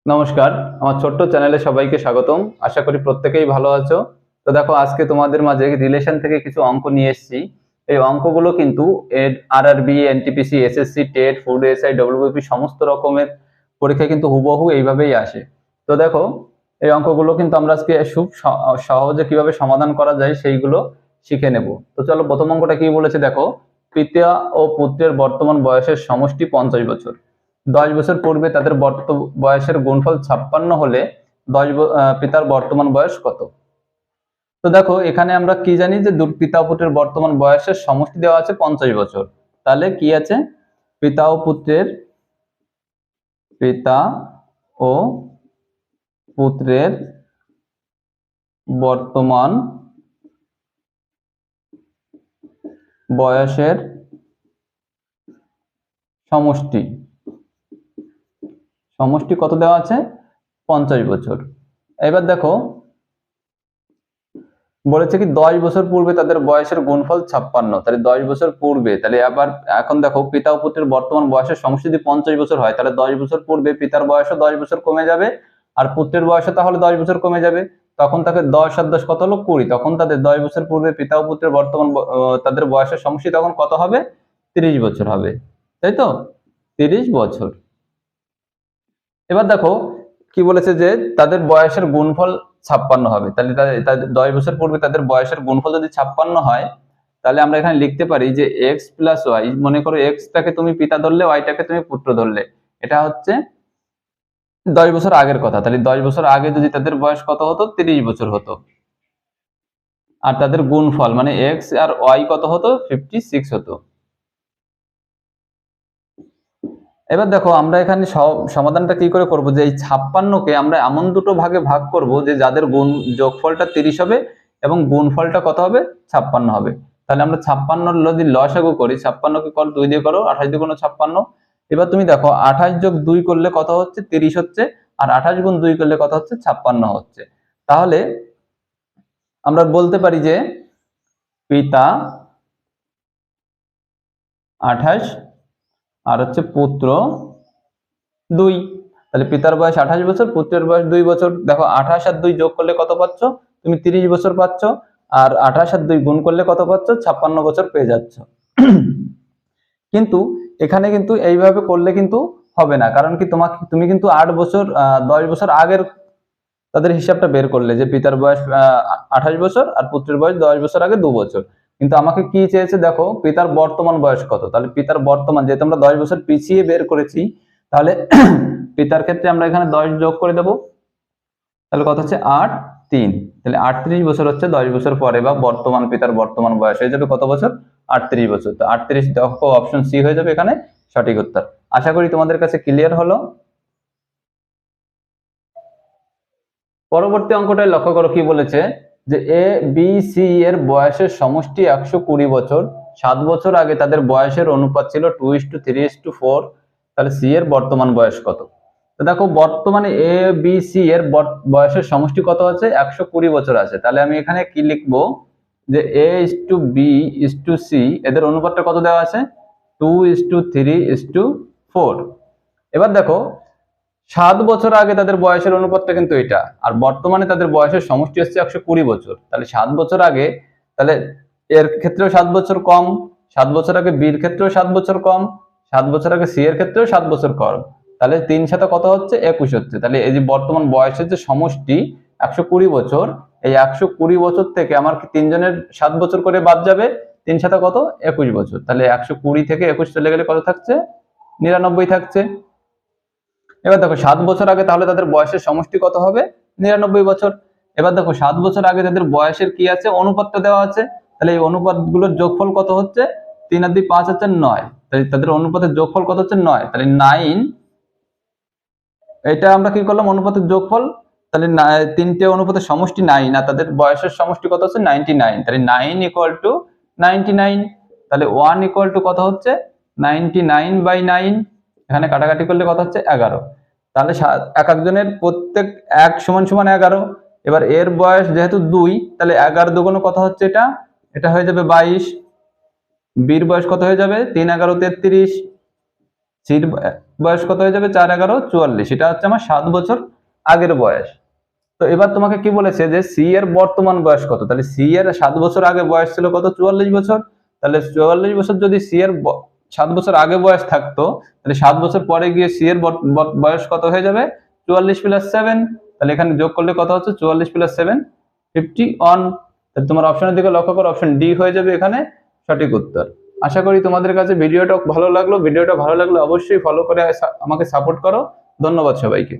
নমস্কার, আমার ছোট্ট চ্যানেলে সবাইকে স্বাগতম। আশা করি প্রত্যেকেই ভালো আছো। তো দেখো, আজকে তোমাদের মাঝে রিলেশন থেকে কিছু অঙ্ক নিয়ে এসেছি। এই অঙ্কগুলো কিন্তু RRB, NTPC, SSC, TET, food SI, WBP সমস্ত রকমের পরীক্ষায় কিন্তু হুবহু এইভাবেই আসে। তো দেখো, এই অঙ্কগুলো কিন্তু আমরা আজকে খুব সহজে কিভাবে সমাধান করা যায় সেইগুলো শিখে নেব। তো চলো, প্রথম অঙ্কটা কি বলেছে দেখো। পিতা ও পুত্রের বর্তমান বয়সের সমষ্টি 50 বছর। 10 বছর পূর্বে তাদের বয়সের গুণফল 56 হলে পিতার বর্তমান বয়স কত? তো দেখো, এখানে আমরা কি জানি যে পিতা ও পুত্রের বর্তমান বয়সের সমষ্টি দেওয়া আছে 50 বছর। তাহলে কি আছে? পিতা ও পুত্রের পিতা ও পুত্রের বর্তমান বয়সের সমষ্টি সমষ্টি কত দেওয়া আছে? 50 বছর। এবার দেখো, বলেছে কি 10 বছর পূর্বে তাদের বয়সের গুণফল 56, তাহলে 10 বছর পূর্বে, তাহলে আবার এখন দেখো পিতা ও পুত্রের বর্তমান বয়সের সমষ্টি যদি 50 বছর হয়, তাহলে 10 বছর পূর্বে পিতার বয়সও 10 বছর কমে যাবে, আর পুত্রের বয়সও তাহলে 10 বছর কমে যাবে। তখন তাকে 10 আর 10 কত হলো? 20। তখন তাদের 10 বছর পূর্বে পিতা ও পুত্রের বর্তমান তাদের বয়সের সমষ্টি তখন কত হবে? 30 বছর হবে, তাই তো? 30 বছর। এবার দেখো কি বলেছে যে তাদের বয়সের গুণফল 56 হবে। তাহলে তাদের 10 বছর পূর্বে তাদের বয়সের গুণফল যদি 56 হয়, তাহলে আমরা এখানে লিখতে পারি যে এক্স প্লাস ওয়াই। মনে করো এক্সটাকে তুমি পিতা ধরলে, ওয়াইটাকে তুমি পুত্র ধরলে। এটা হচ্ছে 10 বছর আগের কথা। তাহলে 10 বছর আগে যদি তাদের বয়স কত হতো? 30 বছর হতো। আর তাদের গুণফল মানে এক্স আর ওয়াই কত হতো? 56 হতো। এবার দেখো, আমরা এখানে সমাধানটা কি করে করব, যে এই 56কে আমরা এমন দুটো ভাগে ভাগ করব যে যাদের যোগফলটা 30 হবে এবং গুণফলটা কত হবে? 56 হবে। তাহলে আমরা 56 যদি লসাগু করি, 56কে করো 2 দিয়ে করো, 28 দুগুণ 56। এবার তুমি দেখো 28 যোগ 2 করলে কত হচ্ছে? 30 হচ্ছে। আর 28 গুণ 2 করলে কত হচ্ছে? 56 হচ্ছে। তাহলে আমরা বলতে পারি যে পিতা 28 আর হচ্ছে পুত্র 2। তাহলে পিতার বয়স 28 বছর, পুত্রের বয়স 2 বছর। দেখো 28 আর 2 যোগ করলে কত পাচ্ছ? তুমি 30 বছর পাচ্ছ। আর 28 আর 2 গুণ করলে কত পাচ্ছ? 56 বছর পেয়ে যাচ্ছ। কিন্তু এখানে কিন্তু এইভাবে করলে কিন্তু হবে না, কারণ কি তুমি কিন্তু 8 বছর 10 বছর আগের তাদের হিসাবটা বের করলে, যে পিতার বয়স 28 বছর আর পুত্রের বয়স 10 বছর আগে 2 বছর। কিন্তু আমাকে কি চেয়েছে দেখো, পিতার বর্তমান বয়স কত। তাহলে পিতার বর্তমান, যেহেতু আমরা 10 বছর পিছিয়ে বের করেছি, তাহলে পিতার ক্ষেত্রে আমরা এখানে 10 যোগ করে দেব। তাহলে কত হচ্ছে? 8 3। তাহলে 38 বছর হচ্ছে 10 বছর পরে, বা বর্তমান পিতার বর্তমান বয়স হয়ে যাবে কত বছর? 38 বছর। তো 38 দেখো, অপশন সি হয়ে যাবে এখানে সঠিক উত্তর। আশা করি তোমাদের কাছে ক্লিয়ার হলো। পরবর্তী অঙ্কটায় লক্ষ্য করো কি বলেছে, যে এ বি সি এর বয়সের সমষ্টি 120 বছর। 7 বছর আগে তাদের বয়সের অনুপাত ছিল 2:3:4। তাহলে সি এর বর্তমান বয়স কত? তো দেখো, বর্তমানে এ বি সি এর বয়সের সমষ্টি কত আছে? 120 বছর আছে। তাহলে আমি এখানে কি লিখবো, যে A is to B is to C, এদের অনুপাতটা কত দেওয়া আছে? 2:3:4। এবার দেখো, 7 বছর আগে তাদের বয়সের অনুপাতটা কিন্তু এটা, আর বর্তমানে তাদের বয়সের সমষ্টি হচ্ছে 120 বছর। তাহলে 7 বছর আগে, তাহলে এর ক্ষেত্রেও 7 বছর কম, 7 বছর আগে বির ক্ষেত্রেও 7 বছর কম, 7 বছর আগে সি এর ক্ষেত্রেও 7 বছর কম। তাহলে 3 × 7 কত হচ্ছে? 21 হচ্ছে। তাহলে এই যে বর্তমান বয়সের যে সমষ্টি 120 বছর, এই 120 বছর থেকে আমার কি তিনজনের 7 বছর করে বাদ যাবে? 3 × 7 কত? 21 বছর। তাহলে 120 থেকে 21 চলে গেলে কত থাকছে? 99 থাকছে। এবার দেখো 7 বছর আগে তাহলে তাদের বয়সের সমষ্টি কত হবে? 99 বছর। এবার দেখো 7 বছর আগে তাদের বয়সের কি আছে? অনুপাতটা দেওয়া আছে। তাহলে এই অনুপাতগুলোর যোগফল কত হচ্ছে? 3 আর 2 5 হচ্ছে 9। তাহলে তাদের অনুপাতের যোগফল কত হচ্ছে? 9। তাহলে 9, এটা আমরা কি করলাম? অনুপাতের যোগফল। তাহলে তিনটে অনুপাতের সমষ্টি 9, আর তাদের বয়সের সমষ্টি কত হচ্ছে? 99। তাহলে 9 = 99। তাহলে 1 = কত হচ্ছে? 99/9। এখানে কাটাকাটি করলে কত হচ্ছে? 11। তাহলে এক একজনের প্রত্যেক 1 = 11। এবার এর বয়স যেহেতু 2, তাহলে 11 দুগুণ কত হচ্ছে? এটা এটা হয়ে যাবে 22। বির বয়স কত হয়ে যাবে? 3 × 11 = 33। সির বয়স কত হয়ে যাবে 4 11 44, এটা হচ্ছে আমার 7 বছর আগের বয়স। তো এবার তোমাকে কি বলেছে যে সি এর বর্তমান বয়স কত, তাহলে সি এর 7 বছর আগে বয়স ছিল কত 44 বছর, তাহলে 44 বছর যদি সি এর 7 বছর আগে বয়স থাকতো, তাহলে 7 বছর পরে গিয়ে সি এর বয়স কত হয়ে যাবে 44 প্লাস 7, তাহলে এখানে যোগ করলে কত হচ্ছে 44 প্লাস 7 51। তাহলে তোমার অপশনের দিকে লক্ষ্য করো, অপশন ডি হয়ে যাবে এখানে সঠিক উত্তর। আশা করি তোমাদের কাছে ভিডিওটা ভালো লাগলো, ভিডিওটা ভালো লাগলে অবশ্যই ফলো করে আমাকে সাপোর্ট করো। ধন্যবাদ সবাইকে।